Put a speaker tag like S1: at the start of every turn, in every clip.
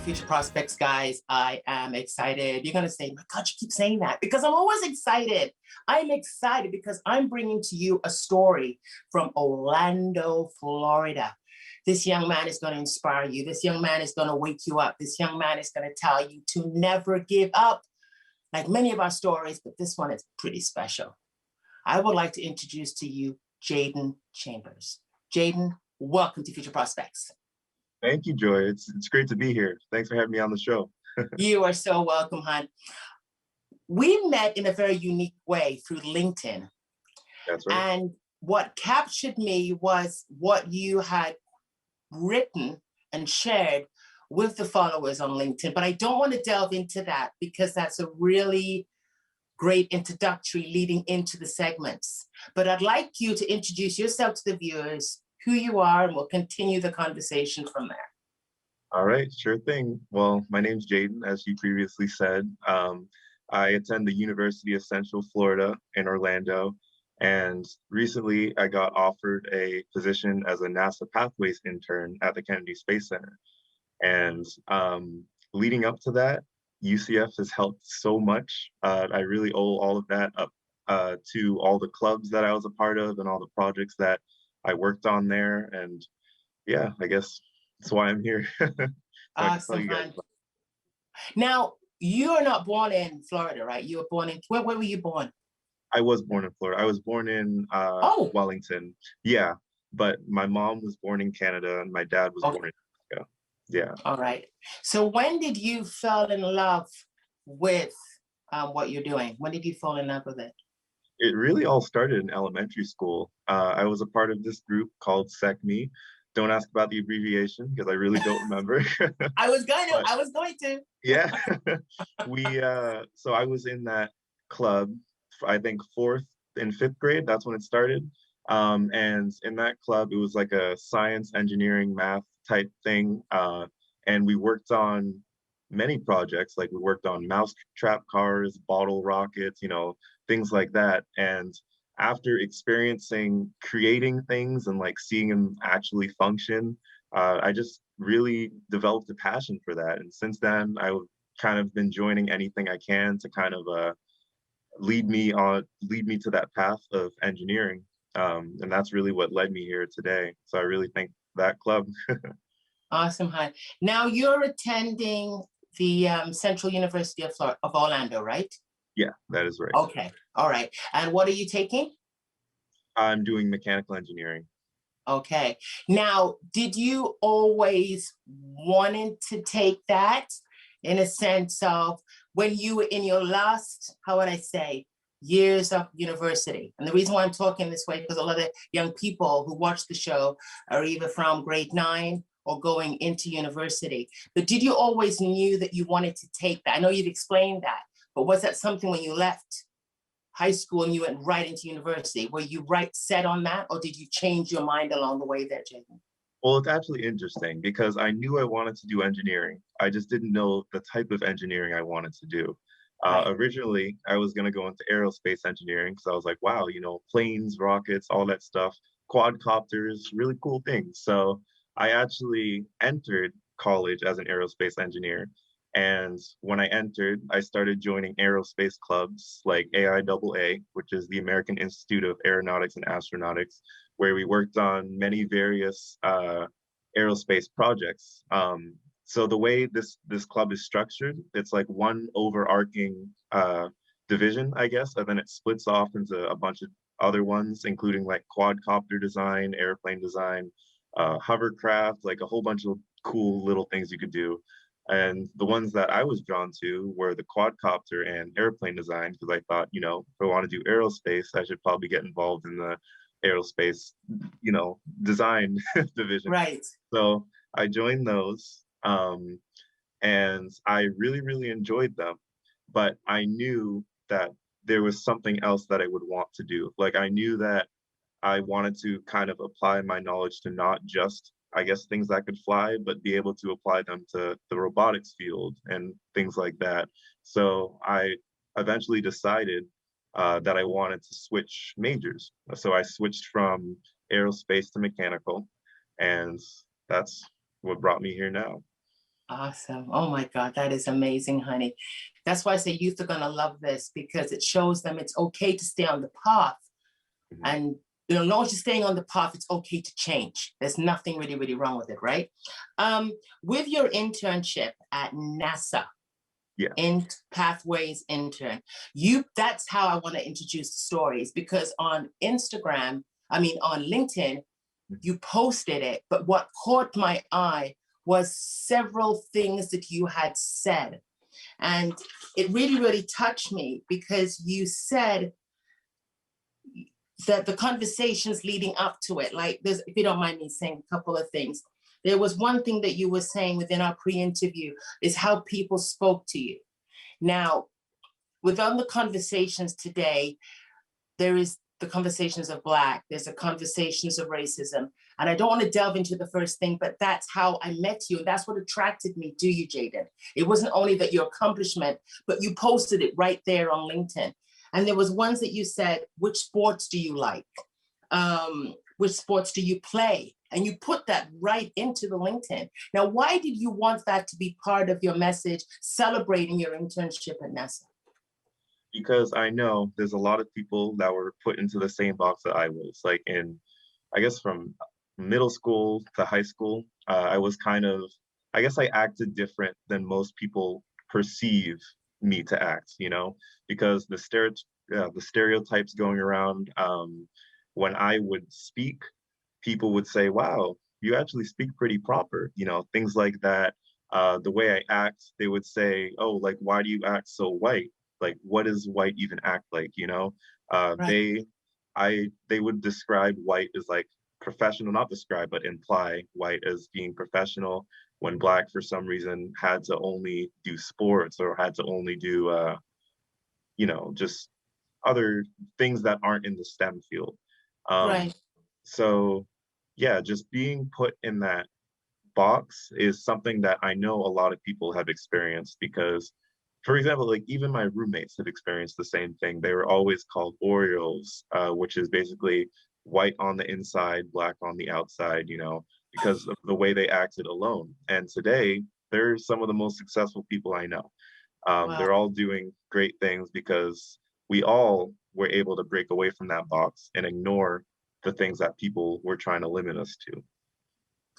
S1: Future Prospects, guys. I am excited. You're going to say, my God, you keep saying that, because I'm always excited. I'm excited because I'm bringing to you a story from Orlando, Florida. This young man is going to inspire you. This young man is going to wake you up. This young man is going to tell you to never give up, like many of our stories, but this one is pretty special. I would like to introduce to you Jadan Chambers. Jaden, welcome to Future Prospects.
S2: Thank you, Joy. It's great to be here. Thanks for having me on the show.
S1: You are so welcome, hon. We met in a very unique way through LinkedIn.
S2: That's right.
S1: And what captured me was what you had written and shared with the followers on LinkedIn. But I don't want to delve into that because that's a really great introductory leading into the segments. But I'd like you to introduce yourself to the viewers, who you are, and we'll continue the conversation from there.
S2: All right, sure thing. Well, my name's Jaden, as you previously said. I attend the University of Central Florida in Orlando, and recently I got offered a position as a NASA Pathways intern at the Kennedy Space Center. And leading up to that, UCF has helped so much. I really owe all of that up to all the clubs that I was a part of and all the projects that I worked on there. And yeah, I guess that's why I'm here. So
S1: Awesome. Now, you are not born in Florida, right? You were born in, where were you born?
S2: I was born in Florida. I was born in Wellington. Yeah, but my mom was born in Canada and my dad was born in America. Yeah.
S1: All right. So when did you fall in love with what you're doing? When did you fall in love with it?
S2: It really all started in elementary school. I was a part of this group called SecMe. Don't ask about the abbreviation because I really don't remember.
S1: I was going to.
S2: Yeah. So I was in that club, I think 4th and 5th grade. That's when it started. And in that club, it was like a science, engineering, math type thing. And we worked on many projects. Like we worked on mousetrap cars, bottle rockets, things like that. And after experiencing creating things and like seeing them actually function, I just really developed a passion for that. And since then, I've kind of been joining anything I can to kind of lead me to that path of engineering. And that's really what led me here today. So I really thank that club.
S1: Awesome, hon. Now you're attending the Central University of Orlando, right?
S2: Yeah, that is right.
S1: Okay, all right. And what are you taking?
S2: I'm doing mechanical engineering.
S1: Okay. Now, did you always wanted to take that in a sense of when you were in your last, how would I say, years of university? And the reason why I'm talking this way, because a lot of young people who watch the show are either from grade 9 or going into university. But did you always knew that you wanted to take that? I know you've explained that, but was that something when you left high school and you went right into university? Were you set on that, or did you change your mind along the way there, Jaden?
S2: Well, it's actually interesting because I knew I wanted to do engineering. I just didn't know the type of engineering I wanted to do.
S1: Right.
S2: Originally, I was going to go into aerospace engineering because I was like, wow, planes, rockets, all that stuff, quadcopters, really cool things. So I actually entered college as an aerospace engineer. And when I entered, I started joining aerospace clubs like AIAA, which is the American Institute of Aeronautics and Astronautics, where we worked on many various aerospace projects. So the way this club is structured, it's like one overarching division, I guess, and then it splits off into a bunch of other ones, including like quadcopter design, airplane design, hovercraft, like a whole bunch of cool little things you could do. And the ones that I was drawn to were the quadcopter and airplane design, because I thought, if I want to do aerospace, I should probably get involved in the aerospace, design division.
S1: Right.
S2: So I joined those, and I really, really enjoyed them. But I knew that there was something else that I would want to do. Like I knew that I wanted to kind of apply my knowledge to not just, I guess, things that could fly, but be able to apply them to the robotics field and things like that. So I eventually decided that I wanted to switch majors. So I switched from aerospace to mechanical, and that's what brought me here now.
S1: Awesome. Oh my God, that is amazing, honey. That's why I say youth are gonna love this, because it shows them it's okay to stay on the path.
S2: Mhm.
S1: And as long as you're staying on the path, it's okay to change. There's nothing really, really wrong with it, right? With your internship at NASA,
S2: Yeah.
S1: in Pathways Intern, that's how I want to introduce the stories, because on Instagram, I mean on LinkedIn,
S2: Mhm.
S1: you posted it, but what caught my eye was several things that you had said. And it really, really touched me, because you said that the conversations leading up to it, like there's, if you don't mind me saying a couple of things, there was one thing that you were saying within our pre-interview is how people spoke to you. Now, within the conversations today, there is the conversations of Black, there's the conversations of racism. And I don't want to delve into the first thing, but that's how I met you. And that's what attracted me to you, Jaden. It wasn't only that your accomplishment, but you posted it right there on LinkedIn. And there was ones that you said, which sports do you like? Which sports do you play? And you put that right into the LinkedIn. Now, why did you want that to be part of your message, celebrating your internship at NASA?
S2: Because I know there's a lot of people that were put into the same box that I was, like in, I guess from middle school to high school, I was kind of, I guess I acted different than most people perceive me to act, because the stereotypes going around, when I would speak, people would say, wow, you actually speak pretty proper, things like that. The way I act, they would say, oh, like, why do you act so white? Like, what does white even act like, Uh,
S1: Right.
S2: they, they would describe white as like professional, not describe, but imply white as being professional, when Black, for some reason, had to only do sports or had to only do, just other things that aren't in the STEM field. Um,
S1: Right.
S2: so yeah, just being put in that box is something that I know a lot of people have experienced because, for example, like even my roommates have experienced the same thing. They were always called Oreos, which is basically white on the inside, Black on the outside, because of the way they acted alone. And today, they're some of the most successful people I know.
S1: Wow.
S2: They're all doing great things because we all were able to break away from that box and ignore the things that people were trying to limit us to.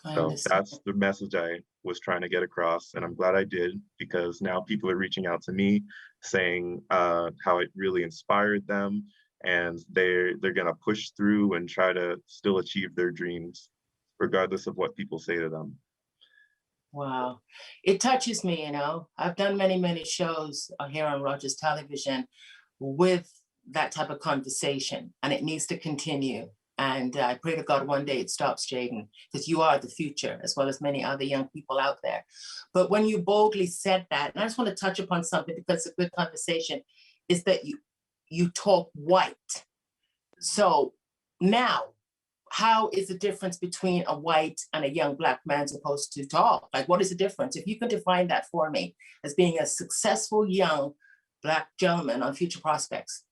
S1: I
S2: So
S1: understand.
S2: that's the message I was trying to get across, and I'm glad I did because now people are reaching out to me saying how it really inspired them, and they're gonna push through and try to still achieve their dreams, regardless of what people say to them.
S1: Wow. It touches me, I've done many, many shows here on Rogers Television with that type of conversation, and it needs to continue. And I pray to God one day it stops, Jaden, because you are the future, as well as many other young people out there. But when you boldly said that, and I just want to touch upon something because it's a good conversation, is that you talk white. So now, how is the difference between a white and a young Black man supposed to talk? Like, what is the difference? If you can define that for me as being a successful young Black gentleman on Future Prospects.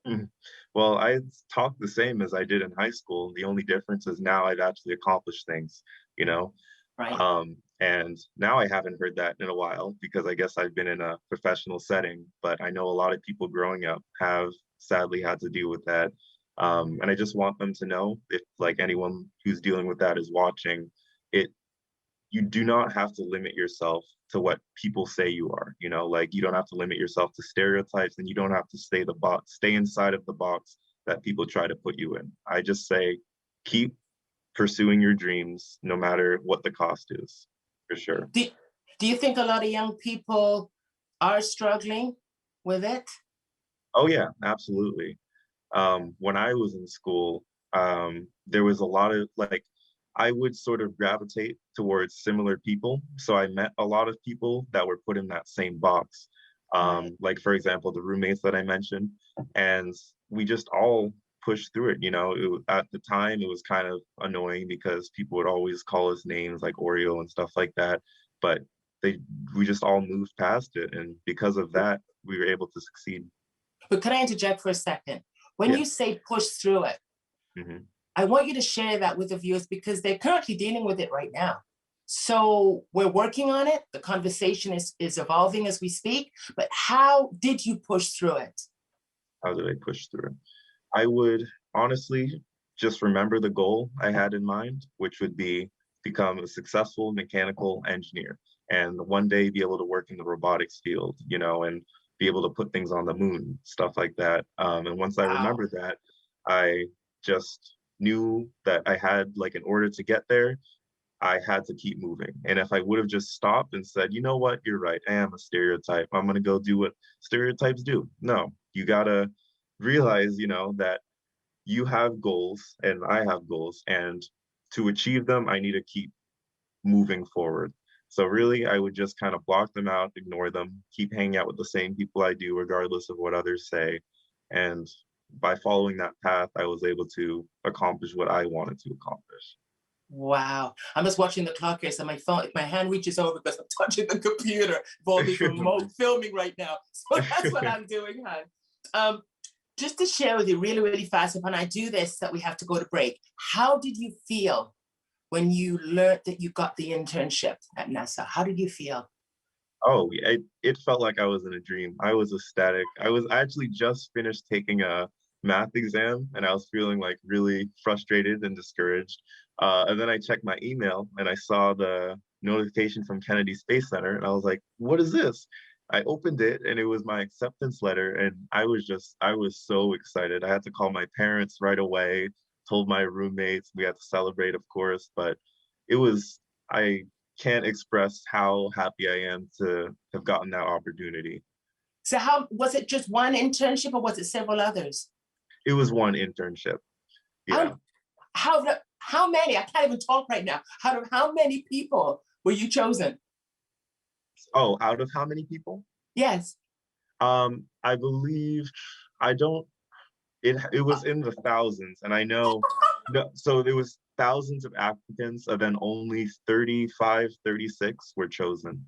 S2: Mhm. Well, I talk the same as I did in high school. The only difference is now I've actually accomplished things, you know?
S1: Right.
S2: And now I haven't heard that in a while because I guess I've been in a professional setting, but I know a lot of people growing up have sadly had to deal with that. And I just want them to know if like anyone who's dealing with that is watching, it you do not have to limit yourself to what people say you are, like you don't have to limit yourself to stereotypes and you don't have to stay inside of the box that people try to put you in. I just say keep pursuing your dreams no matter what the cost is, for sure.
S1: Do, do you think a lot of young people are struggling with it?
S2: Oh yeah, absolutely. When I was in school, there was a lot of like, I would sort of gravitate towards similar people. So I met a lot of people that were put in that same box.
S1: Right.
S2: Like, for example, the roommates that I mentioned, and we just all pushed through it. At the time, it was kind of annoying because people would always call us names like Oreo and stuff like that. But they, we just all moved past it. And because of that, we were able to succeed.
S1: But can I interject for a second? When
S2: Yeah.
S1: you say push through it,
S2: Hmm.
S1: I want you to share that with the viewers because they're currently dealing with it right now. So we're working on it. The conversation is evolving as we speak, but how did you push through it?
S2: How did I push through? I would honestly just remember the goal I had in mind, which would be become a successful mechanical engineer and one day be able to work in the robotics field, you know, and be able to put things on the moon, stuff like that. And once I
S1: Wow.
S2: remembered that, I just knew that I had, like, in order to get there, I had to keep moving. And if I would have just stopped and said, you know what, you're right, I am a stereotype, I'm going to go do what stereotypes do. No, you got to realize, you know, that you have goals and I have goals. And to achieve them, I need to keep moving forward. So really, I would just kind of block them out, ignore them, keep hanging out with the same people I do, regardless of what others say. And by following that path, I was able to accomplish what I wanted to accomplish.
S1: Wow. I'm just watching the clock here. So my phone, if my hand reaches over because I'm touching the computer, for this remote filming right now. So that's what I'm doing, hon. Just to share with you really, really fast, when I do this, that we have to go to break. How did you feel when you learned that you got the internship at NASA? How did you feel?
S2: Oh, it felt like I was in a dream. I was ecstatic. I actually just finished taking a math exam and I was feeling like really frustrated and discouraged. And then I checked my email and I saw the notification from Kennedy Space Center and I was like, what is this? I opened it and it was my acceptance letter and I was so excited. I had to call my parents right away, told my roommates, we had to celebrate, of course, but it was, I can't express how happy I am to have gotten that opportunity.
S1: So how was it, just one internship or was it several others?
S2: It was one internship. Yeah.
S1: How, how many? I can't even talk right now. Out of how many people were you chosen?
S2: Oh, out of how many people?
S1: Yes.
S2: I believe I don't it was in the thousands and I know no, so there was thousands of applicants and then only 35, 36 were chosen.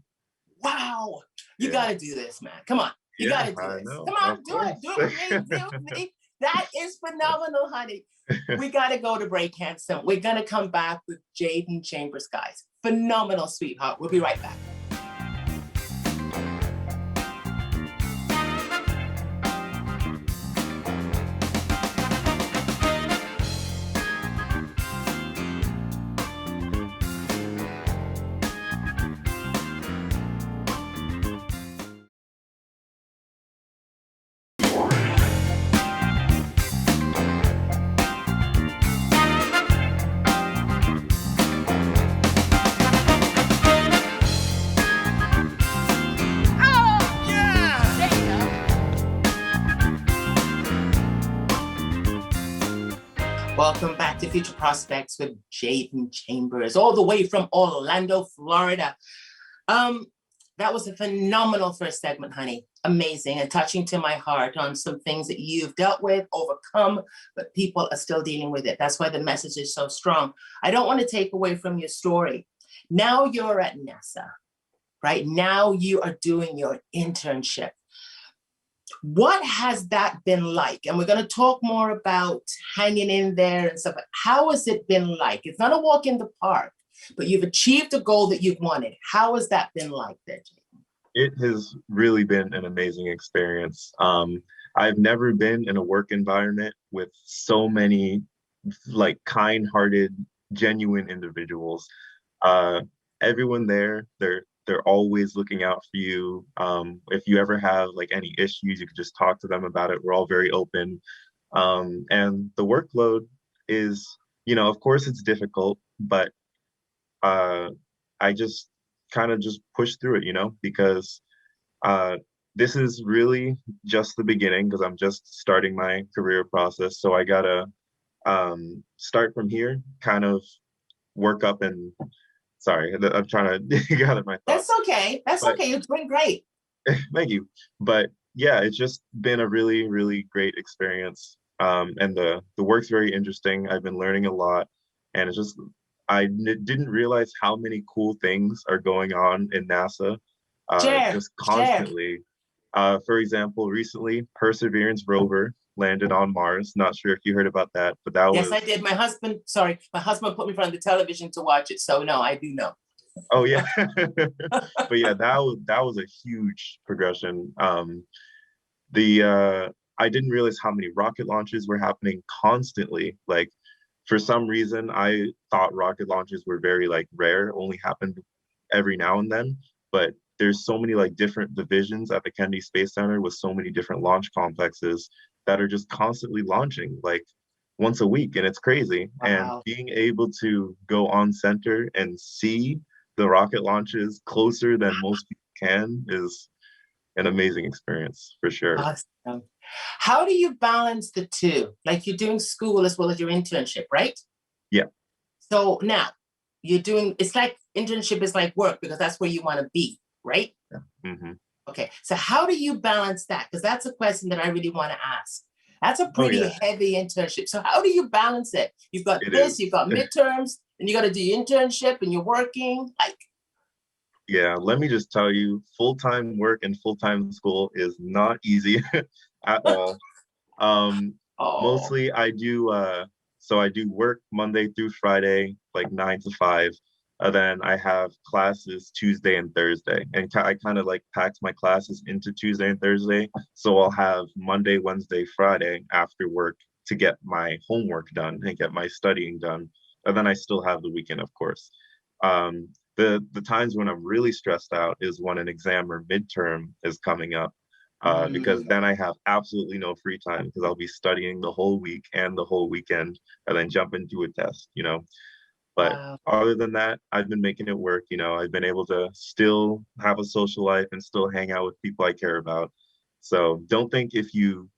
S1: Wow. You
S2: Yeah.
S1: got to do this, man. Come on. You got
S2: Yeah,
S1: to do
S2: I
S1: this.
S2: know.
S1: Come on,
S2: Of
S1: do it.
S2: course.
S1: Do it with me. Do it with me. That is phenomenal, honey. We got to go to break, handsome. We're going to come back with Jadan Chambers, guys. Phenomenal, sweetheart. We'll be right back. Welcome back to Future Prospects with Jadan Chambers, all the way from Orlando, Florida. That was a phenomenal first segment, honey. Amazing and touching to my heart on some things that you've dealt with, overcome, but people are still dealing with it. That's why the message is so strong. I don't want to take away from your story. Now you're at NASA, right? Now you are doing your internship. What has that been like? And we're going to talk more about hanging in there and stuff. How has it been like? It's not a walk in the park, but you've achieved a goal that you've wanted. How has that been like there, Jaden?
S2: It has really been an amazing experience. I've never been in a work environment with so many like kind-hearted, genuine individuals. Uh, Everyone there, they're always looking out for you. If you ever have like any issues, you can just talk to them about it. We're all very open. And the workload is, you know, of course it's difficult, but uh, I just kind of just push through it, you know, because uh, this is really just the beginning because I'm just starting my career process. So I gotta start from here, kind of work up and sorry, I'm trying to gather my thoughts.
S1: That's okay. That's
S2: But
S1: okay. You're doing great.
S2: thank you. But yeah, it's just been a really, really great experience. And the work's very interesting. I've been learning a lot, and it's just didn't realize how many cool things are going on in NASA,
S1: Share,
S2: just
S1: share.
S2: constantly. For example, recently, Perseverance rover landed on Mars. Not sure if you heard about that, but that
S1: Yes, I
S2: was
S1: did. My husband put me in front of the television to watch it. So no, I do know.
S2: Oh yeah. But yeah, that was a huge progression. The I didn't realize how many rocket launches were happening constantly. Like for some reason, I thought rocket launches were very like rare, only happened every now and then. But there's so many like different divisions at the Kennedy Space Center with so many different launch complexes that are just constantly launching like once a week, and it's crazy. And
S1: Wow.
S2: being able to go on center and see the rocket launches closer than most people can is an amazing experience for sure.
S1: Awesome. How do you balance the two? Like you're doing school as well as your internship, right?
S2: Yeah.
S1: So now you're doing, it's like internship is like work because that's where you want to be, right?
S2: Yeah. Mm-hmm.
S1: Okay. So how do you balance that? Because that's a question that I really want to ask. That's a
S2: Oh
S1: pretty
S2: yeah,
S1: heavy internship. So how do you balance it? You've got
S2: it
S1: this, you've
S2: is.
S1: got midterms, and you got to do your internship and you're working. Like,
S2: Yeah, let me just tell you, full-time work and full-time school is not easy at all. Um,
S1: oh,
S2: Mostly I do work Monday through Friday, like 9 to 5. And then I have classes Tuesday and Thursday. And I kind of like packed my classes into Tuesday and Thursday. So I'll have Monday, Wednesday, Friday after work to get my homework done and get my studying done. And then I still have the weekend, of course. The times when I'm really stressed out is when an exam or midterm is coming up, because
S1: mm,
S2: then I have absolutely no free time because I'll be studying the whole week and the whole weekend and then jump into a test. But
S1: wow.
S2: other than that, I've been making it work. I've been able to still have a social life and still hang out with people I care about. So don't think if you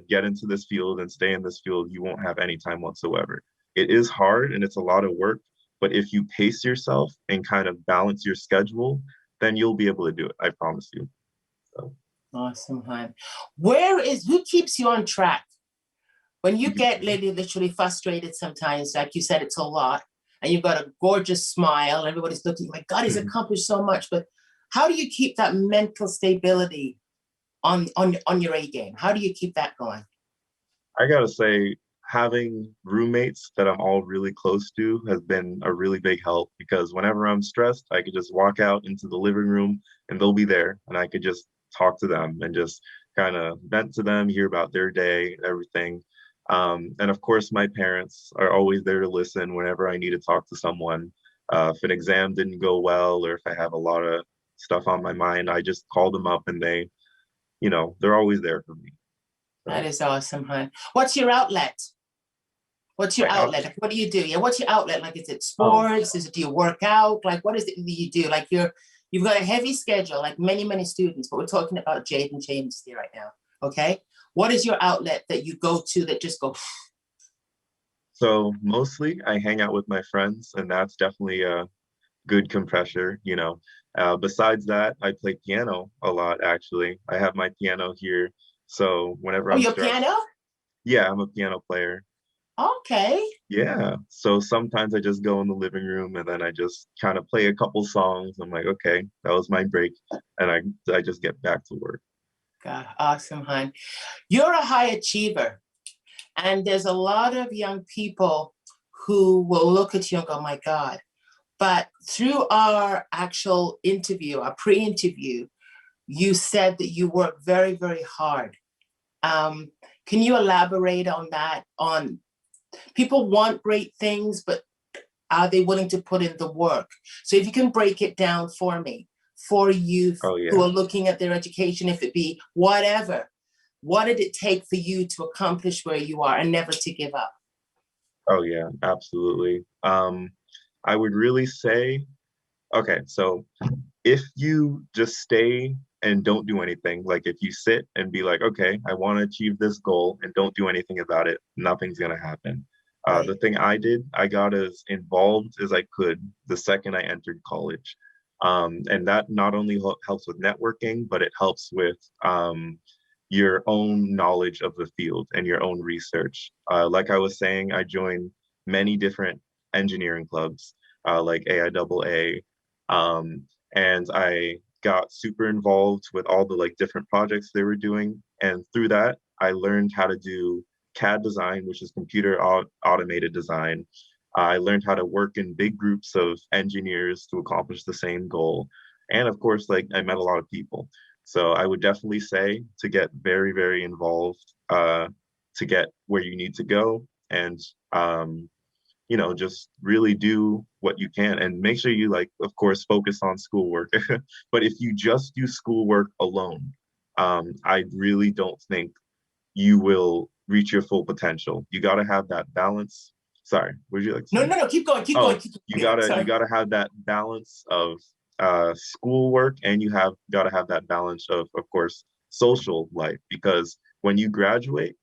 S2: get into this field and stay in this field, you won't have any time whatsoever. It is hard and it's a lot of work, but if you pace yourself and kind of balance your schedule, then you'll be able to do it. I promise you. So.
S1: Awesome, hon. Who keeps you on track? When you get literally frustrated sometimes, like you said, it's a lot, and you've got a gorgeous smile, everybody's looking, my God, he's accomplished so much, but how do you keep that mental stability on your A game? How do you keep that going?
S2: I gotta say, having roommates that I'm all really close to has been a really big help because whenever I'm stressed, I could just walk out into the living room and they'll be there and I could just talk to them and just kind of vent to them, hear about their day, everything. And of course, my parents are always there to listen whenever I need to talk to someone. If an exam didn't go well or if I have a lot of stuff on my mind, I just call them up and they're always there for me.
S1: That
S2: So
S1: is awesome, hon. What's your outlet? What's your
S2: my
S1: outlet?
S2: outlet.
S1: Like, what do you do? Yeah, what's your outlet? Like, is it
S2: Oh,
S1: sports? Is it do you work out? Like, what is it that you do? Like, you've got a heavy schedule, like many students, but we're talking about Jaden Chambers here right now. Okay, what is your outlet that you go to that just go?
S2: so mostly I hang out with my friends, and that's definitely a good compressor. Besides that, I play piano a lot, actually. I have my piano here. So whenever
S1: Oh,
S2: I'm
S1: your
S2: stressed,
S1: piano?
S2: yeah, I'm a piano player.
S1: Okay.
S2: Yeah. So sometimes I just go in the living room and then I just kind of play a couple songs. I'm like, okay, that was my break. And I just get back to work.
S1: God, awesome, hon. You're a high achiever. And there's a lot of young people who will look at you and go, my God. But through our actual interview, our pre-interview, you said that you work very hard. Um, can you elaborate on that? On people want great things, but are they willing to put in the work? So if you can break it down for me, for youth
S2: Oh
S1: who
S2: yeah.
S1: are looking at their education, if it be whatever, what did it take for you to accomplish where you are and never to give up?
S2: Oh yeah, absolutely. I would really say, okay, so if you just stay and don't do anything, like if you sit and be like, okay, I want to achieve this goal and don't do anything about it, nothing's going to happen. The
S1: Right.
S2: thing I did, I got as involved as I could the second I entered college. And that not only helps with networking, but it helps with your own knowledge of the field and your own research. Like I was saying, I joined many different engineering clubs, like AIAA, and I got super involved with all the like different projects they were doing. And through that, I learned how to do CAD design, which is computer automated design. I learned how to work in big groups of engineers to accomplish the same goal. And of course, like I met a lot of people. So I would definitely say to get very, very involved, to get where you need to go, and just really do what you can, and make sure you, like, of course, focus on schoolwork. But if you just do schoolwork alone, I really don't think you will reach your full potential. You got to have that balance. Sorry, would you like to
S1: No,
S2: say?
S1: no, no, keep going, keep going,
S2: Oh,
S1: keep
S2: you
S1: going.
S2: gotta you
S1: Sorry.
S2: gotta have that balance of schoolwork, and you have gotta have that balance of course, social life, because when you graduate,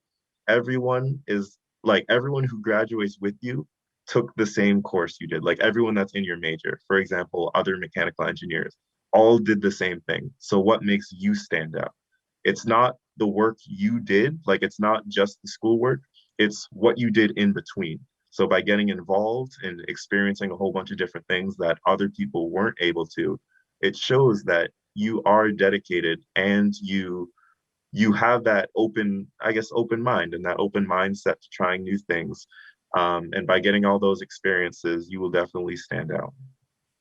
S2: everyone is like everyone who graduates with you took the same course you did. Like everyone that's in your major, for example, other mechanical engineers, all did the same thing. So what makes you stand out? It's not the work you did, like it's not just the schoolwork, it's what you did in between. So by getting involved and experiencing a whole bunch of different things that other people weren't able to, it shows that you are dedicated, and you have that open, I guess, open mind and that open mindset to trying new things. And by getting all those experiences, you will definitely stand out.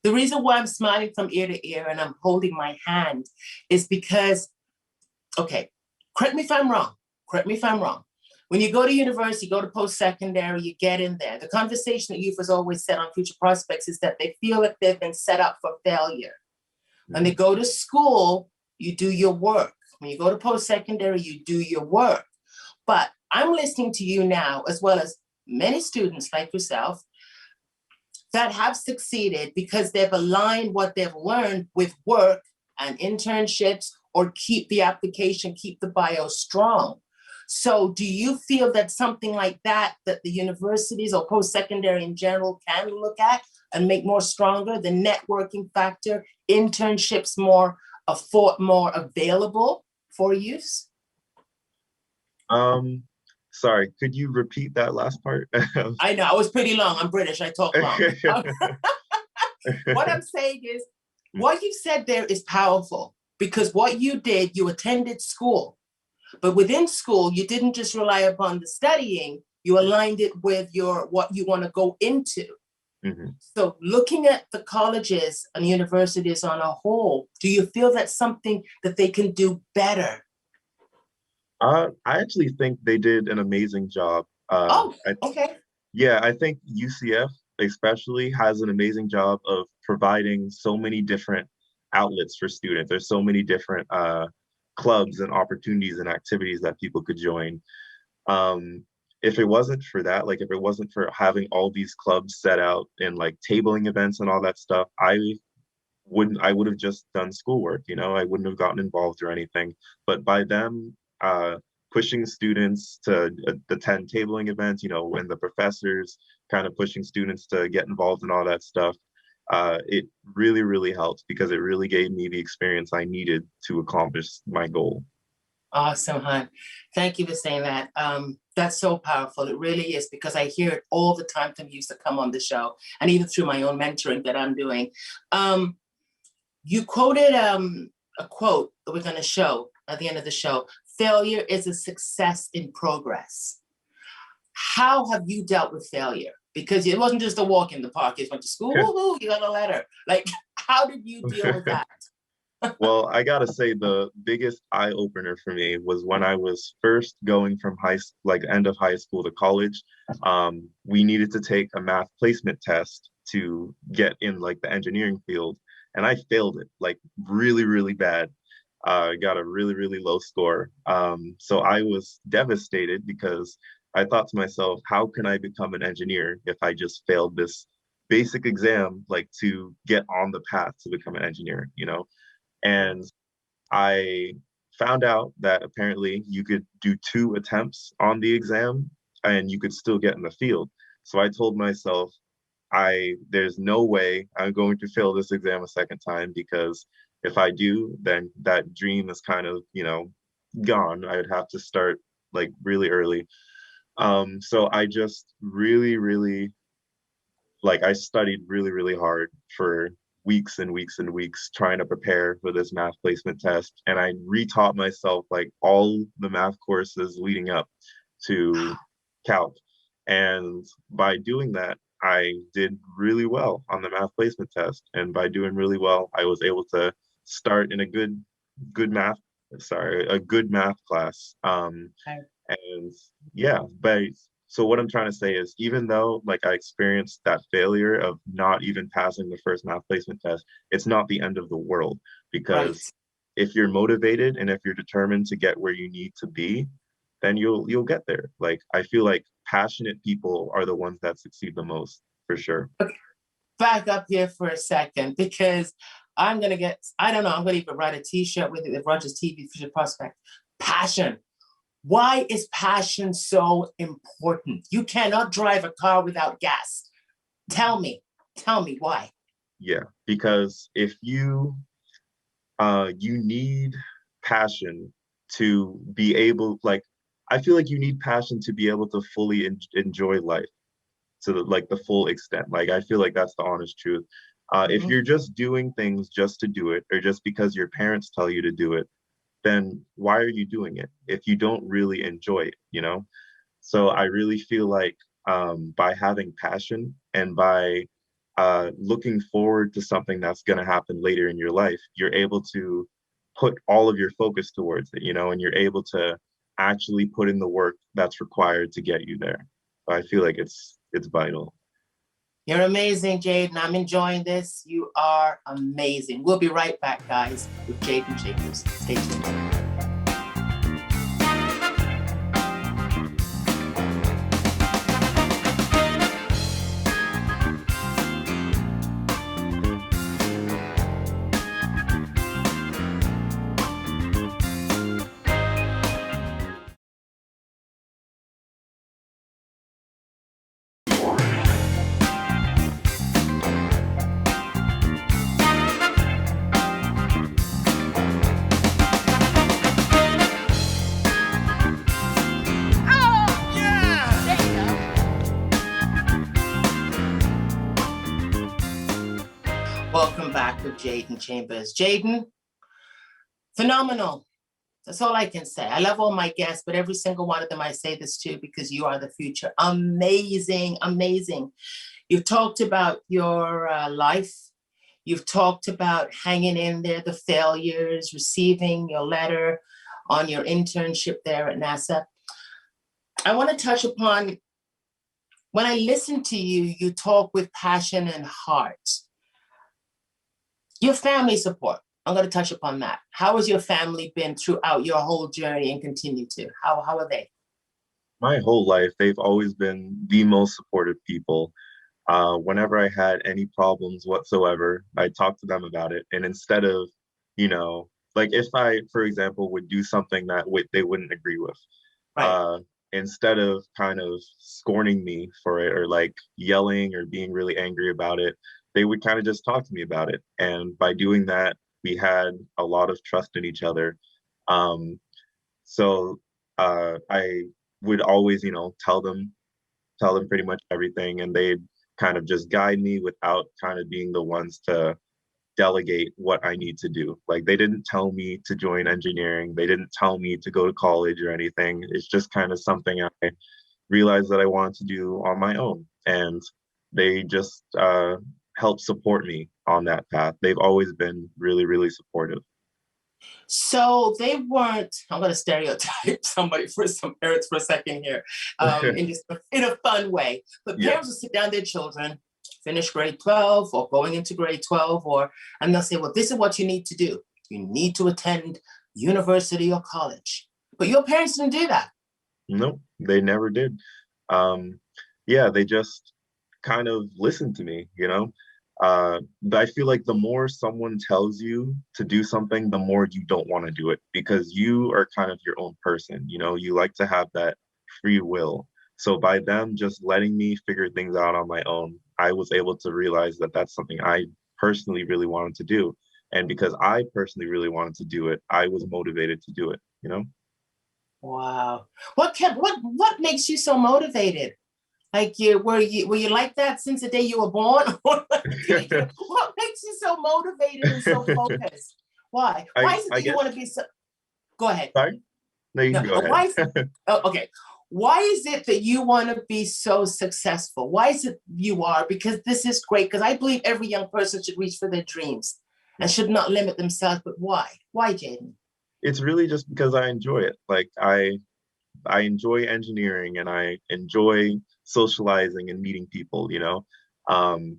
S1: The reason why I'm smiling from ear to ear and I'm holding my hand is because, okay, correct me if I'm wrong. Correct me if I'm wrong. When you go to university, go to post-secondary, you get in there. The conversation that youth has always said on future prospects is that they feel like they've been set up for failure. When they go to school, you do your work. When you go to post-secondary, you do your work. But I'm listening to you now, as well as many students like yourself, that have succeeded because they've aligned what they've learned with work and internships, or keep the application, keep the bio strong. So do you feel that something like that the universities or post-secondary in general can look at and make more stronger, the networking factor, internships more available for youth?
S2: Um, Sorry, could you repeat that last part?
S1: I know, I was pretty long. I'm British, I talk long. What I'm saying is, what you said there is powerful, because what you did, you attended school, but within school, you didn't just rely upon the studying, you aligned it with what you want to go into.
S2: Mm-hmm.
S1: So looking at the colleges and universities on a whole, do you feel that's something that they can do better?
S2: I actually think they did an amazing job.
S1: Oh, okay.
S2: Yeah, I think UCF especially has an amazing job of providing so many different outlets for students. There's so many different clubs and opportunities and activities that people could join. Um, if it wasn't for that, like if it wasn't for having all these clubs set out in like tabling events and all that stuff, I would have just done schoolwork, I wouldn't have gotten involved or anything. But by them pushing students to attend tabling events, when the professors kind of pushing students to get involved in all that stuff, it really, really helped, because it really gave me the experience I needed to accomplish my goal.
S1: Awesome, hon. Thank you for saying that. That's so powerful. It really is, because I hear it all the time from youth that come on the show, and even through my own mentoring that I'm doing. You quoted a quote that we're going to show at the end of the show. Failure is a success in progress. How have you dealt with failure? Because it wasn't just a walk in the park. You went to school, woohoo, you got a letter. Like, how did you deal with that?
S2: Well, I gotta say the biggest eye opener for me was when I was first going from like end of high school to college. We needed to take a math placement test to get in like the engineering field, and I failed it like really, really bad. Got a really, really low score. So I was devastated, because I thought to myself, how can I become an engineer if I just failed this basic exam, like to get on the path to become an engineer? And I found out that apparently you could do 2 attempts on the exam and you could still get in the field. So I told myself, there's no way I'm going to fail this exam a second time, because if I do, then that dream is kind of, gone. I would have to start like really early. So I just really, really, like, I studied really, really hard for weeks and weeks and weeks trying to prepare for this math placement test. And I retaught myself like all the math courses leading up to calc. And by doing that, I did really well on the math placement test. And by doing really well, I was able to start in a good math, a good math class. And yeah, but so what I'm trying to say is even though like I experienced that failure of not even passing the first math placement test, it's not the end of the world
S1: Right.
S2: because if you're motivated and if you're determined to get where you need to be, then you'll get there. Like I feel like passionate people are the ones that succeed the most for sure.
S1: Back up here for a second because I'm gonna get, I don't know, I'm gonna even write a t-shirt with it with Rogers TV Future Prospect. Passion. Why is passion so important? You cannot drive a car without gas. Tell me why.
S2: Yeah, because if you need passion to be able like I feel like you need passion to be able to fully enjoy life to like the full extent. Like I feel like that's the honest truth. If
S1: Mhm.
S2: you're just doing things just to do it or just because your parents tell you to do it, then why are you doing it if you don't really enjoy it, you know? So I really feel like by having passion and by looking forward to something that's going to happen later in your life, you're able to put all of your focus towards it, you know, and you're able to actually put in the work that's required to get you there. So I feel like it's vital.
S1: You're amazing, Jaden. I'm enjoying this. You are amazing. We'll be right back, guys, with Jadan Chambers. Stay tuned. Welcome back with Jadan Chambers. Jaden, phenomenal. That's all I can say. I love all my guests, but every single one of them I say this to because you are the future. Amazing, amazing. You've talked about your life. You've talked about hanging in there, the failures, receiving your letter on your internship there at NASA. I want to touch upon when I listen to you, you talk with passion and heart. Your family support. I'm going to touch upon that. How has your family been throughout your whole journey and continue to? How are they?
S2: My whole life, they've always been the most supportive people. Whenever I had any problems whatsoever, I talked to them about it. And instead of, you know, like if I, for example, would do something that they wouldn't agree with,
S1: Right.
S2: uh, instead of kind of scorning me for it or like yelling or being really angry about it, they would kind of just talk to me about it. And by doing that, we had a lot of trust in each other. Um, so I would always, you know, tell them pretty much everything, and they'd kind of just guide me without kind of being the ones to delegate what I need to do. Like they didn't tell me to join engineering, they didn't tell me to go to college or anything. It's just kind of something I realized that I wanted to do on my own, and they just help support me on that path. They've always been really, really supportive.
S1: So they weren't, I'm going to stereotype somebody for some parents for a second here, in a fun way. But
S2: Yeah.
S1: parents will sit down their children, finish grade 12 or going into grade 12, and they'll say, well, this is what you need to do. You need to attend university or college. But your parents didn't do that.
S2: Nope, they never did. Um, yeah, they just kind of listened to me, you know. I feel like the more someone tells you to do something, the more you don't want to do it because you are kind of your own person, you know, you like to have that free will. So by them just letting me figure things out on my own, I was able to realize that that's something I personally really wanted to do. And because I personally really wanted to do it, I was motivated to do it, you know?
S1: Wow. What makes you so motivated? Like were you like that since the day you were born? What makes you so motivated and so focused? Why? Why is it
S2: I
S1: that you
S2: guess,
S1: want to be so? Go ahead.
S2: sorry? No, you
S1: No,
S2: can go ahead.
S1: okay. Why is it that you want to be so successful? Why is it you are? Because this is great. Because I believe every young person should reach for their dreams and should not limit themselves. But why? Why, Jaden?
S2: It's really just because I enjoy it. Like I enjoy engineering and I enjoy socializing and meeting people, you know. Um,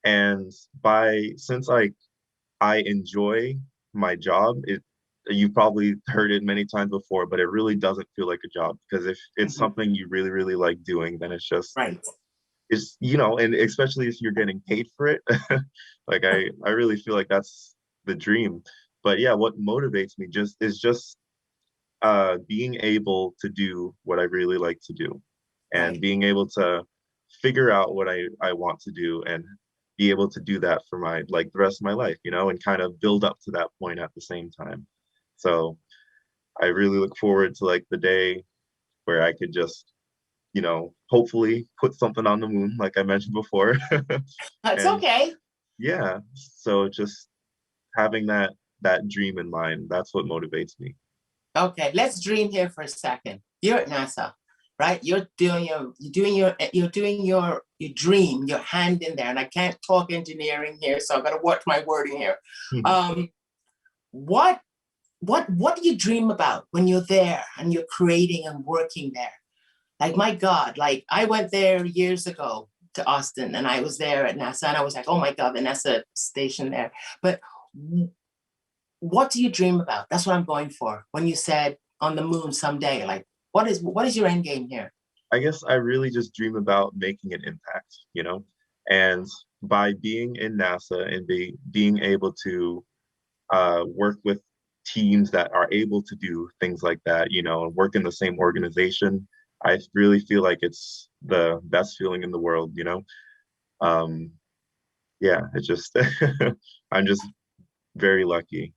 S2: and by since I enjoy my job, you've probably heard it many times before, but it really doesn't feel like a job because if it's
S1: Mhm.
S2: something you really, really like doing, then
S1: Right.
S2: it's, you know, and especially if you're getting paid for it, like I really feel like that's the dream. But yeah, what motivates me just being able to do what I really like to do and
S1: Right.
S2: being able to figure out what I want to do and be able to do that for my like the rest of my life, you know, and kind of build up to that point at the same time. So I really look forward to like the day where I could just, you know, hopefully put something on the moon, like I mentioned before.
S1: That's
S2: And
S1: okay.
S2: yeah, so just having that dream in mind, that's what motivates me.
S1: Okay, let's dream here for a second. You're at NASA, right? You're doing your dream, your hand in there. And I can't talk engineering here, so I've got to watch my wording here. Um, what what do you dream about when you're there and you're creating and working there? Like, my God, like I went there years ago to Austin and I was there at NASA and I was like, oh my God, the NASA station there. But what do you dream about? That's what I'm going for. When you said on the moon someday, like what is your end game here?
S2: I guess I really just dream about making an impact, you know, and by being in NASA and being able to work with teams that are able to do things like that, you know, and work in the same organization, I really feel like it's the best feeling in the world, you know. Um, yeah, it's just I'm just very lucky.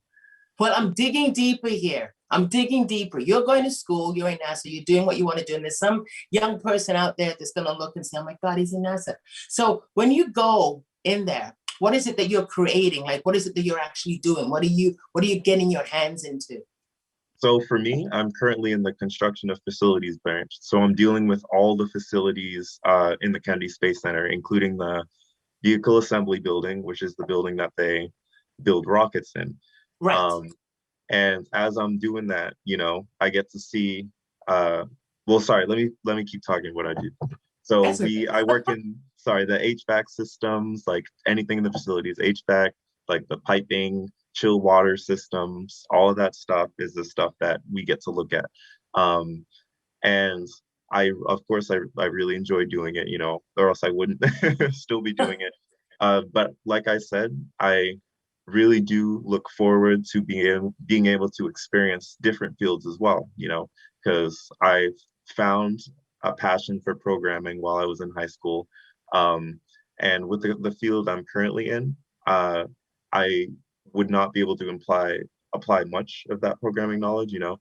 S1: Well, I'm digging deeper here. I'm digging deeper. You're going to school, you're in NASA, you're doing what you want to do. And there's some young person out there that's going to look and say, oh my God, he's in NASA. So when you go in there, what is it that you're creating? Like, what is it that you're actually doing? What are you getting your hands into?
S2: So for me, I'm currently in the construction of facilities branch. So I'm dealing with all the facilities in the Kennedy Space Center, including the vehicle assembly building, which is the building that they build rockets in.
S1: Right.
S2: Um, and as I'm doing that, you know, I get to see. Uh, well, sorry, let me keep talking what I do. So
S1: That's okay.
S2: I work in the HVAC systems, like anything in the facilities, HVAC, like the piping, chill water systems, all of that stuff is the stuff that we get to look at. Um, and of course, I really enjoy doing it, you know, or else I wouldn't still be doing it. But like I said, I really do look forward to being able to experience different fields as well, you know, because I've found a passion for programming while I was in high school. Um, and with the field I'm currently in, I would not be able to apply much of that programming knowledge, you know.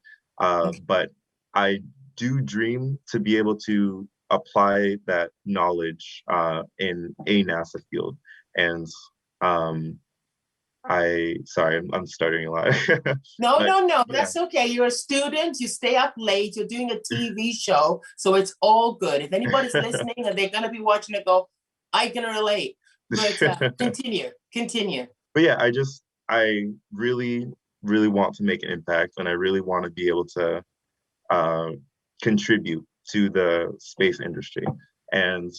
S2: But I do dream to be able to apply that knowledge in a NASA field. And um, I'm stuttering a lot.
S1: No,
S2: But
S1: no, no,
S2: yeah.
S1: that's okay. You're a student, you stay up late, you're doing a TV show, so it's all good. If anybody's listening and they're going to be watching it, go, I can relate. But continue, continue.
S2: But yeah, I really, really want to make an impact and I really want to be able to uh, contribute to the space industry. And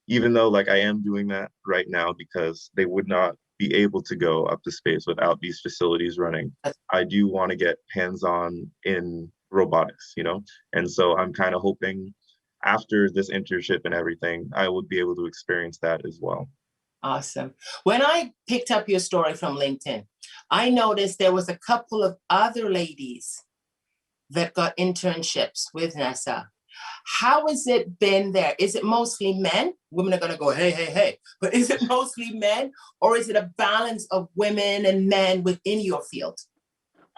S2: even though like I am doing that right now because they would not be able to go up to space without these facilities running, I do want to get hands-on in robotics, you know? And so I'm kind of hoping after this internship and everything, I would be able to experience that as well.
S1: Awesome. When I picked up your story from LinkedIn, I noticed there was a couple of other ladies that got internships with NASA. How has it been there? Is it mostly men? Women are going to go, hey, hey, hey. But is it mostly men or is it a balance of women and men within your field?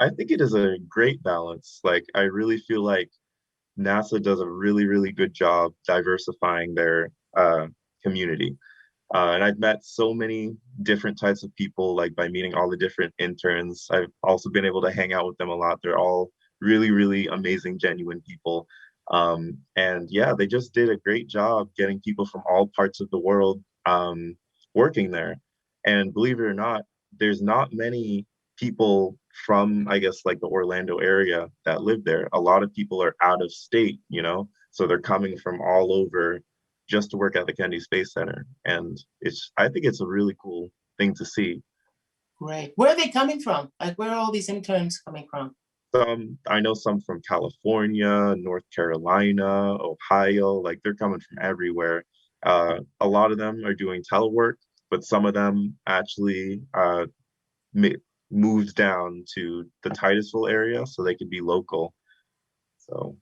S2: I think it is a great balance. Like I really feel like NASA does a really, really good job diversifying their community. And I've met so many different types of people, like by meeting all the different interns. I've also been able to hang out with them a lot. They're all really, really amazing, genuine people. And yeah, they just did a great job getting people from all parts of the world working there. And believe it or not, there's not many people from, I guess, like the Orlando area that live there. A lot of people are out of state, you know, so they're coming from all over just to work at the Kennedy Space Center. And I think it's a really cool thing to see.
S1: Great. Where are they coming from? Like, where are all these interns coming from?
S2: I know some from California, North Carolina, Ohio, like they're coming from everywhere. A lot of them are doing telework, but some of them actually moved down to the Titusville area so they could be local. So,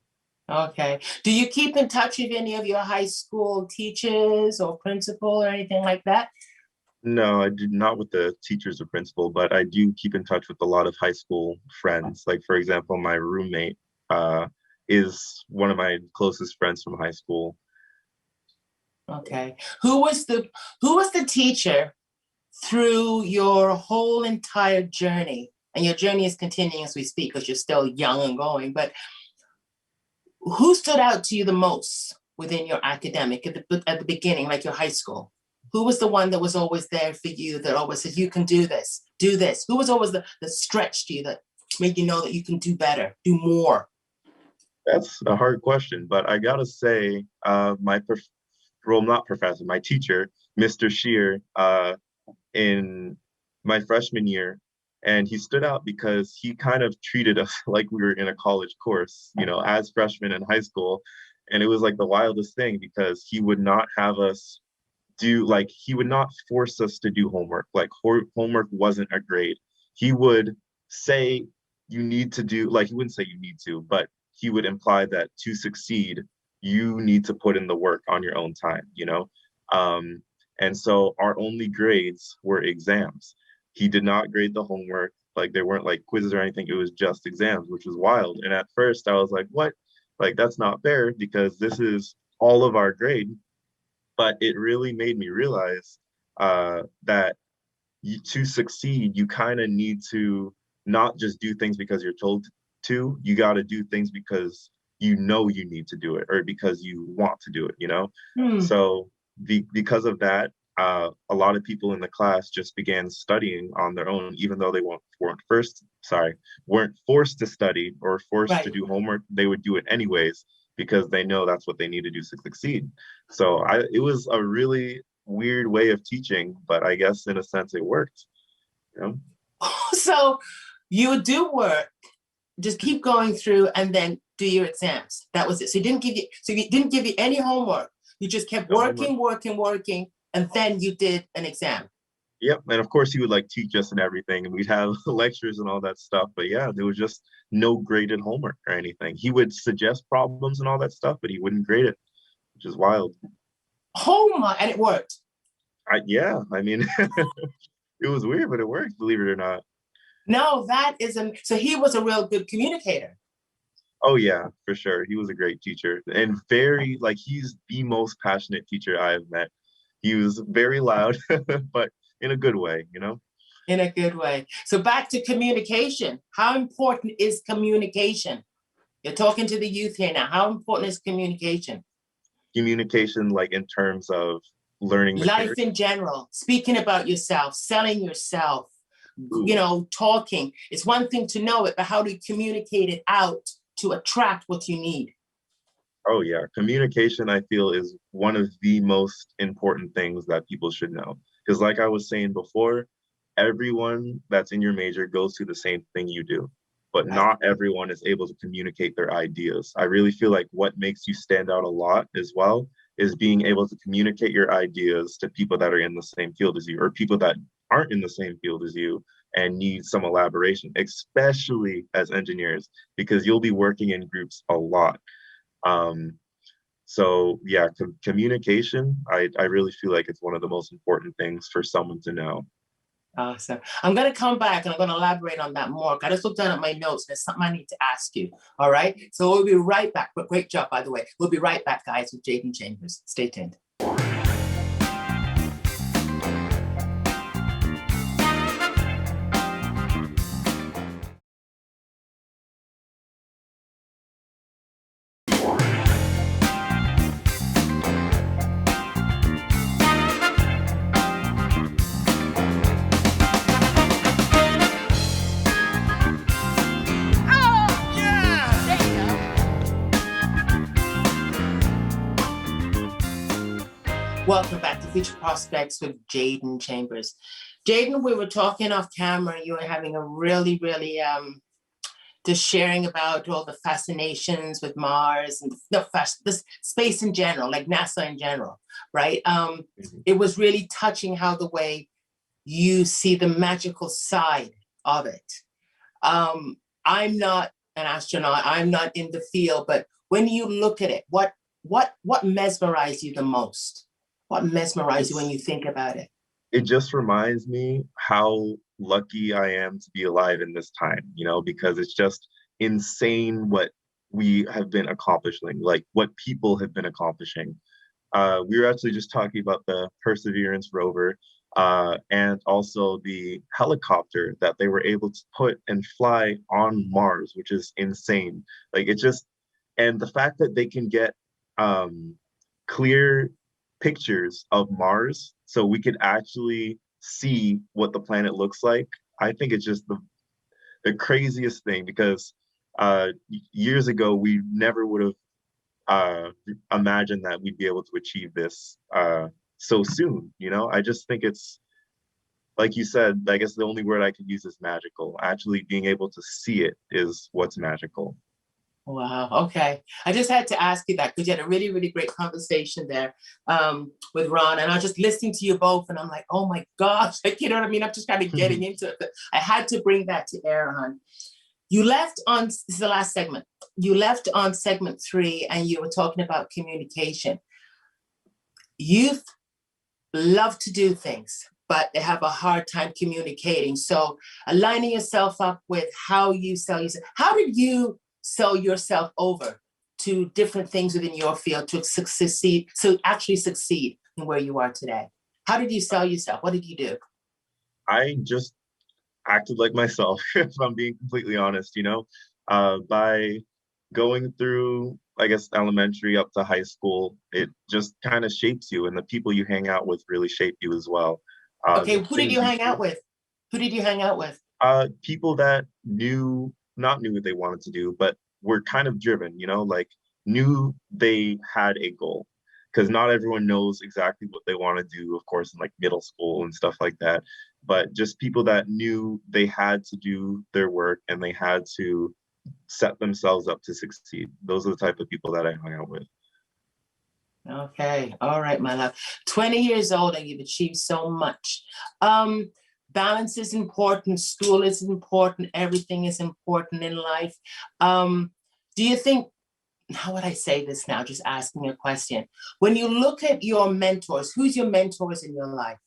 S1: Okay. Do you keep in touch with any of your high school teachers or principal or anything like that?
S2: no, I did not with the teachers or principal, but I do keep in touch with a lot of high school friends. Like, for example, my roommate is one of my closest friends from high school.
S1: Okay. Who was the teacher through your whole entire journey? And your journey is continuing as we speak because you're still young and going, but who stood out to you the most within your academic at the beginning, like your high school? Who was the one that was always there for you, that always said, you can do this, do this? Who was always the stretch to you that made you know that you can do better, do more?
S2: That's a hard question, but I gotta say, not professor, my teacher, Mr. Shear, in my freshman year, and he stood out because he kind of treated us like we were in a college course, you know, as freshmen in high school. And it was like the wildest thing because he would not have us he would not force us to do homework. Like homework wasn't a grade. He would say you need to do, like, he wouldn't say you need to, but he would imply that to succeed, you need to put in the work on your own time, you know? Um, and so our only grades were exams. He did not grade the homework. Like there weren't like quizzes or anything. It was just exams, which was wild. And at first I was like, what? Like, that's not fair because this is all of our grade. But it really made me realize that to succeed, you kind of need to not just do things because you're told to. You got to do things because you know you need to do it or because you want to do it, you know?
S1: Hmm.
S2: So because of that, a lot of people in the class just began studying on their own, even though they weren't forced to study or forced to
S1: Right.
S2: do homework. They would do it anyways because they know that's what they need to do to succeed. So it was a really weird way of teaching, but I guess in a sense it worked. You know?
S1: So you would do work, just keep going through and then do your exams. That was it. So he didn't give you any homework. You just kept
S2: No homework.
S1: working, and then you did an exam.
S2: Yep. And of course he would like teach us and everything, and we'd have lectures and all that stuff. But yeah, there was just no graded homework or anything. He would suggest problems and all that stuff, but he wouldn't grade it, which is wild.
S1: Oh my, and it worked.
S2: Yeah, I mean, it was weird, but it worked, believe it or not.
S1: No, so he was a real good communicator.
S2: Oh yeah, for sure. He was a great teacher and very like he's the most passionate teacher I have met. He was very loud, but in a good way, you know?
S1: In a good way. So back to communication. How important is communication? You're talking to the youth here now. How important is communication?
S2: Communication, like in terms of learning
S1: Life
S2: material.
S1: in general, speaking about yourself, selling yourself, talking. It's one thing to know it, but how do you communicate it out to attract what you need?
S2: Oh yeah, communication I feel is one of the most important things that people should know. Because like I was saying before, everyone that's in your major goes through the same thing you do, but
S1: Right.
S2: not everyone is able to communicate their ideas. I really feel like what makes you stand out a lot as well is being able to communicate your ideas to people that are in the same field as you or people that aren't in the same field as you and need some elaboration, especially as engineers, because you'll be working in groups a lot. Um, so yeah, communication, I really feel like it's one of the most important things for someone to know.
S1: Awesome. I'm going to come back and I'm going to elaborate on that more. I just looked down at my notes. There's something I need to ask you. All right. So we'll be right back. But great job, by the way. We'll be right back, guys, with Jadan Chambers. Stay tuned. Welcome back to Future Prospects with Jadan Chambers. Jaden, we were talking off camera. You were having a really just sharing about all the fascinations with Mars and this space in general, like NASA in general, right? It was really touching how the way you see the magical side of it. I'm not an astronaut. I'm not in the field, but when you look at it, what mesmerized you the most? What mesmerized you when you think about it?
S2: It just reminds me how lucky I am to be alive in this time, because it's just insane what we have been accomplishing, like what people have been accomplishing. We were actually just talking about the Perseverance rover and also the helicopter that they were able to put and fly on Mars, which is insane. Like it just, and the fact that they can get clear pictures of Mars so we could actually see what the planet looks like. I think it's just the craziest thing because years ago we never would have imagined that we'd be able to achieve this so soon. I just think it's like you said. I guess the only word I could use is magical. Actually, being able to see it is what's magical.
S1: Wow. Okay. I just had to ask you that because you had a really great conversation there with Ron, and I was just listening to you both, and I'm like, oh my gosh, like you know what I mean? I'm just kind of getting into it. But I had to bring that to air, hon. You left on this is the last segment. You left on segment 3, and you were talking about communication. Youth love to do things, but they have a hard time communicating. So aligning yourself up with how you sell yourself. How did you sell yourself over to different things within your field to succeed, so actually succeed in where you are today? How did you sell yourself? What did you do?
S2: I just acted like myself, if I'm being completely honest, by going through, I guess, elementary up to high school, it just kind of shapes you, and the people you hang out with really shape you as well.
S1: Okay, who did you hang out with? Who did you hang out with?
S2: People that not knew what they wanted to do, but were kind of driven, like knew they had a goal. Because not everyone knows exactly what they want to do, of course, in like middle school and stuff like that. But just people that knew they had to do their work and they had to set themselves up to succeed. Those are the type of people that I hung out with.
S1: Okay. All right, my love. 20 years old and you've achieved so much. Balance is important. School is important. Everything is important in life. Do you think, how would I say this now? Just asking a question. When you look at your mentors, who's your mentors in your life?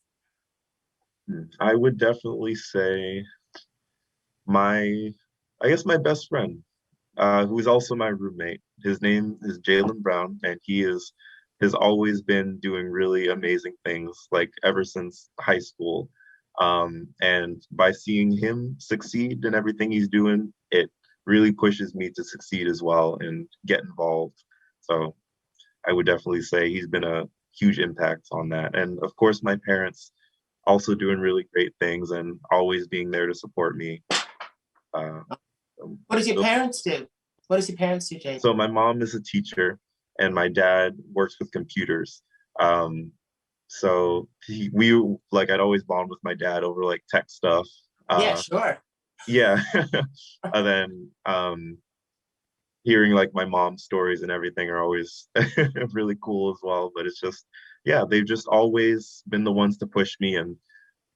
S2: I would definitely say I guess my best friend, who is also my roommate. His name is Jalen Brown, and he has always been doing really amazing things, like ever since high school. And by seeing him succeed in everything he's doing, it really pushes me to succeed as well and get involved. So I would definitely say he's been a huge impact on that. And of course, my parents also doing really great things and always being there to support me.
S1: What does your parents do? What does your parents do, Jay?
S2: So my mom is a teacher and my dad works with computers. So I'd always bond with my dad over like tech stuff.
S1: Yeah, sure.
S2: Yeah. And then hearing like my mom's stories and everything are always really cool as well. But it's just, yeah, they've just always been the ones to push me, and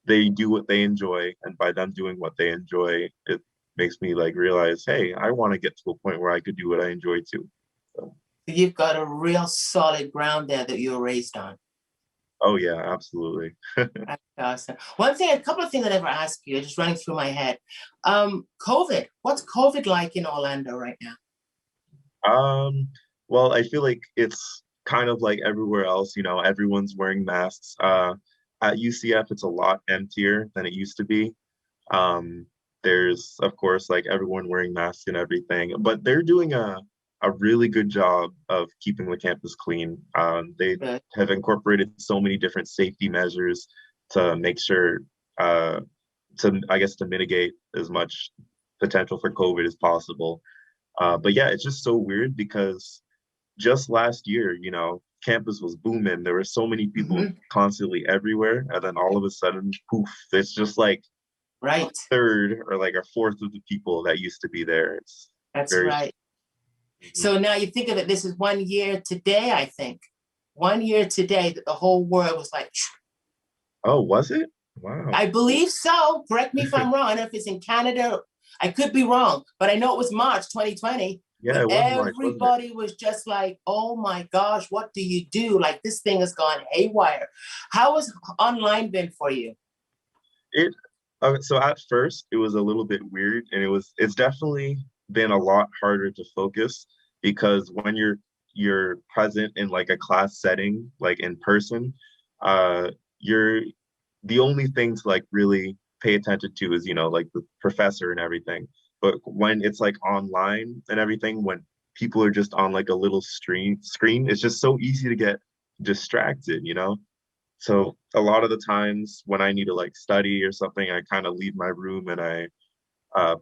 S2: they do what they enjoy. And by them doing what they enjoy, it makes me like realize, hey, I want to get to a point where I could do what I enjoy too. So.
S1: You've got a real solid ground there that you were raised on.
S2: Oh yeah, absolutely.
S1: That's awesome. A couple of things I never asked you, just running through my head. COVID. What's COVID like in Orlando right now?
S2: Well, I feel like it's kind of like everywhere else, everyone's wearing masks. At UCF, it's a lot emptier than it used to be. There's, of course, like everyone wearing masks and everything, but they're doing a really good job of keeping the campus clean. They have incorporated so many different safety measures to make sure, to mitigate as much potential for COVID as possible. But yeah, it's just so weird because just last year, campus was booming. There were so many people
S1: Mhm.
S2: constantly everywhere. And then all of a sudden, poof, it's just like a
S1: Right.
S2: third or like a fourth of the people that used to be there. It's
S1: That's
S2: very,
S1: right.
S2: mhm.
S1: So now you think of it, this is 1 year today, I think. 1 year today that the whole world was like,
S2: Oh, was it? Wow.
S1: I believe so. Correct me if I'm wrong. I don't know if it's in Canada. I could be wrong, but I know it was March 2020
S2: Yeah,
S1: when
S2: it was March, wasn't it?
S1: everybody was just like, oh my gosh, what do you do? Like this thing has gone haywire. How has online been for you?
S2: It so at first it was a little bit weird, and it's definitely been a lot harder to focus because when you're present in like a class setting, like in person, you're the only thing to like really pay attention to is, like the professor and everything. But when it's like online and everything, when people are just on like a little screen, it's just so easy to get distracted. So a lot of the times when I need to like study or something, I kind of leave my room and I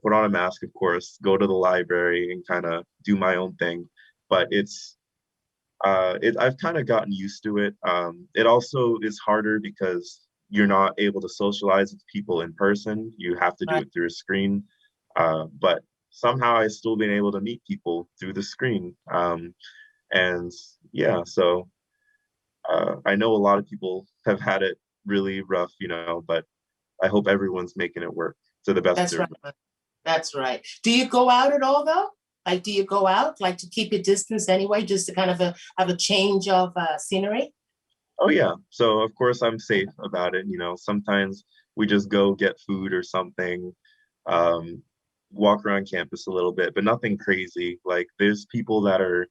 S2: put on a mask, of course, go to the library and kind of do my own thing. But I've kind of gotten used to it. It also is harder because you're not able to socialize with people in person. You have to do
S1: Right.
S2: it through a screen. But somehow I still been able to meet people through the screen. And yeah, so I know a lot of people have had it really rough, but I hope everyone's making it work to the best of
S1: That's
S2: their
S1: right.
S2: ability.
S1: That's right. Do you go out at all though? Like, do you go out like to keep your distance anyway, just to kind of have a change of scenery?
S2: Oh yeah. So of course I'm safe about it. Sometimes we just go get food or something, um, walk around campus a little bit, but nothing crazy. Like there's people that are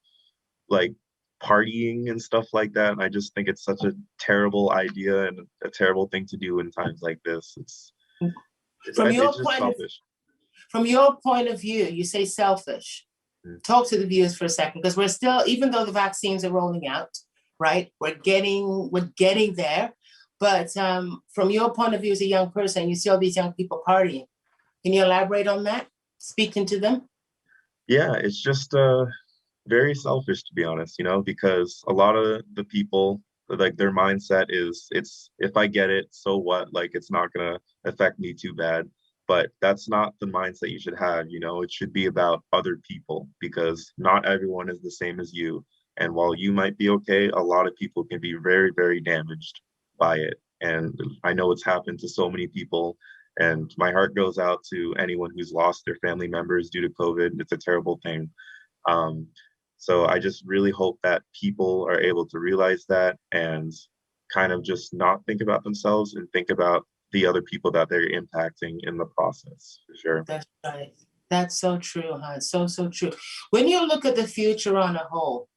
S2: like partying and stuff like that. And I just think it's such a terrible idea and a terrible thing to do in times like this.
S1: From
S2: It's
S1: your
S2: just
S1: point of
S2: selfish.
S1: from your point of view, you say selfish.
S2: Mm.
S1: Talk to the viewers for a second, because we're still, even though the vaccines are rolling out, right? We're getting there. But from your point of view as a young person, you see all these young people partying. Can you elaborate on that? Speaking to them?
S2: Yeah, it's just very selfish to be honest, because a lot of the people like their mindset is it's if I get it, so what? Like it's not gonna affect me too bad. But that's not the mindset you should have. It should be about other people because not everyone is the same as you. And while you might be okay, a lot of people can be very, very damaged by it. And I know it's happened to so many people. And my heart goes out to anyone who's lost their family members due to COVID. It's a terrible thing. Um, so I just really hope that people are able to realize that and kind of just not think about themselves and think about the other people that they're impacting in the process, for sure.
S1: That's right. That's so true, huh? So, so true. When you look at the future on a whole,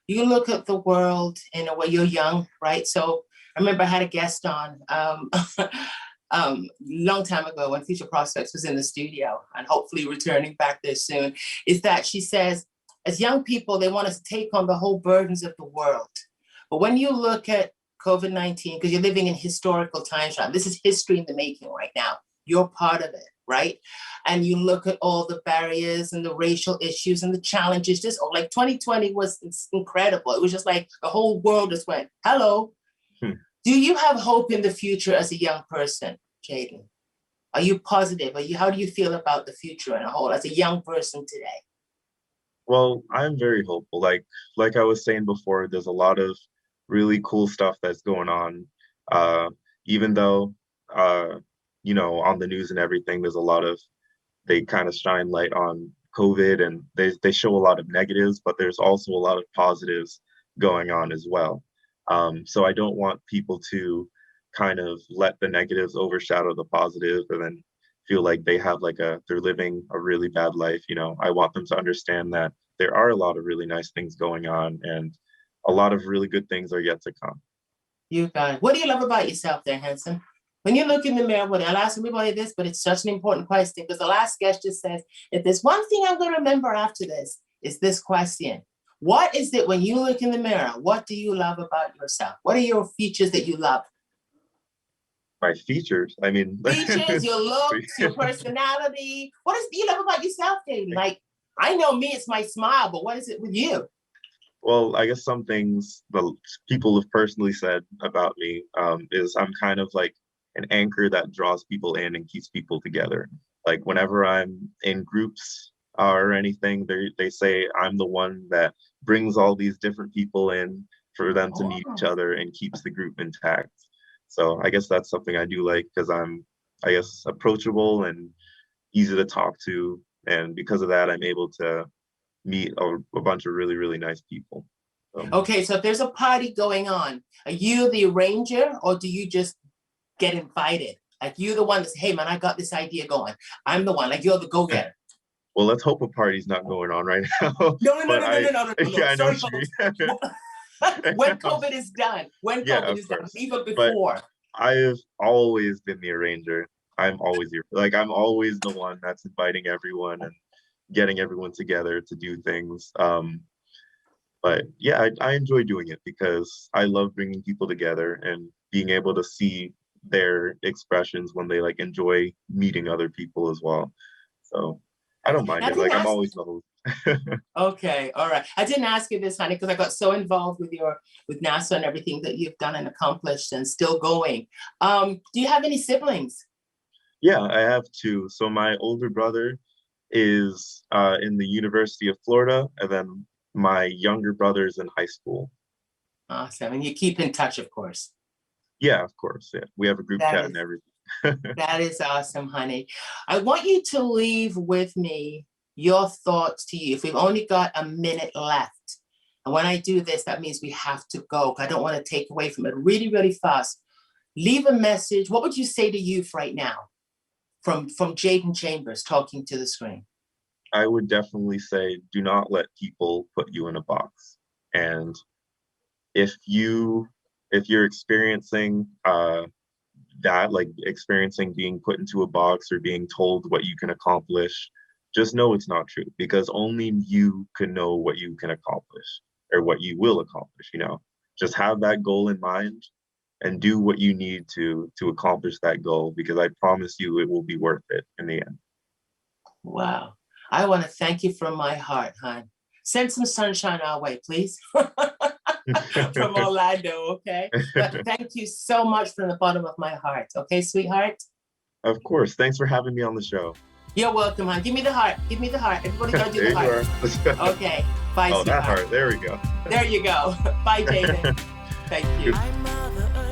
S1: you look at the world in a way, you're young, right? So I remember I had a guest on long time ago when Future Prospects was in the studio and hopefully returning back there soon, is that she says, as young people, they want us to take on the whole burdens of the world. But when you look at COVID-19, because you're living in historical times, right? This is history in the making right now. You're part of it, right? And you look at all the barriers and the racial issues and the challenges. Just like 2020 was incredible. It was just like the whole world just went, hello.
S2: Hmm.
S1: Do you have hope in the future as a young person, Jaden? Are you positive? How do you feel about the future in a whole as a young person today?
S2: Well, I'm very hopeful. Like I was saying before, there's a lot of really cool stuff that's going on. Uh, even though uh, on the news and everything, there's a lot of they kind of shine light on COVID and they show a lot of negatives, but there's also a lot of positives going on as well. So I don't want people to kind of let the negatives overshadow the positive and then feel like they have they're living a really bad life. I want them to understand that there are a lot of really nice things going on and a lot of really good things are yet to come.
S1: You got it. What do you love about yourself there, Hanson? When you look in the mirror, I'll ask everybody this, but it's such an important question because the last guest just says, if there's one thing I'm going to remember after this, is this question. What is it when you look in the mirror? What do you love about yourself? What are your features that you love?
S2: My features, I mean,
S1: Features, your looks, your personality. What do you love about yourself, Jaden? Like, I know me, it's my smile, but what is it with you?
S2: Well, I guess some things the people have personally said about me is I'm kind of like an anchor that draws people in and keeps people together. Like whenever I'm in groups or anything, they say I'm the one that brings all these different people in for them to meet each
S1: Oh,
S2: other and keeps the group intact. So I guess that's something I do like because I'm, I guess, approachable and easy to talk to, and because of that, I'm able to meet a bunch of really, really nice people.
S1: okay. So if there's a party going on, are you the arranger or do you just get invited? Like you the one that's, hey man, I got this idea going. I'm the one, like you're the go-getter.
S2: Well, let's hope a party's not going on right now.
S1: No, no, no,
S2: But
S1: no, no,
S2: I,
S1: no, no, no, no.
S2: yeah, I know
S1: Sorry,
S2: what you
S1: folks.
S2: mean.
S1: When COVID is done, when
S2: Yeah,
S1: COVID
S2: of
S1: is done,
S2: course.
S1: even
S2: But
S1: before.
S2: I've always been the arranger. I'm always here. Like I'm always the one that's inviting everyone and getting everyone together to do things. But yeah, I enjoy doing it because I love bringing people together and being able to see their expressions when they like enjoy meeting other people as well. So I don't mind
S1: I
S2: it.
S1: didn't
S2: Like I'm
S1: ask.
S2: always the host.
S1: Okay, all right. I didn't ask you this, honey, because I got so involved with with NASA and everything that you've done and accomplished and still going. Do you have any siblings?
S2: Yeah, I have two. So my older brother is in the University of Florida, and then my younger brother is in high school.
S1: Awesome. And you keep in touch, of course.
S2: Yeah, of course. Yeah, we have a group
S1: That
S2: chat and
S1: is
S2: everything.
S1: that is awesome, honey. I want you to leave with me your thoughts to you. If we've only got a minute left. And when I do this, that means we have to go. I don't want to take away from it really, really fast. Leave a message. What would you say to youth right now from Jaden Chambers talking to the screen?
S2: I would definitely say do not let people put you in a box. And if you if you're experiencing that, like experiencing being put into a box or being told what you can accomplish, just know it's not true because only you can know what you can accomplish or what you will accomplish, you know. Just have that goal in mind and do what you need to accomplish that goal because I promise you it will be worth it in the end.
S1: Wow. I want to thank you from my heart, hon. Send some sunshine our way, please. From Orlando, okay? But thank you so much from the bottom of my heart, okay, sweetheart?
S2: Of course. Thanks for having me on the show.
S1: You're welcome, hon. Give me the heart. Give me the heart. Everybody gotta do
S2: There
S1: the
S2: you
S1: heart.
S2: are.
S1: Okay. Bye,
S2: Oh, that
S1: sweetheart.
S2: heart. There we go.
S1: There you go. Bye, Jaden. Thank you.
S2: Good.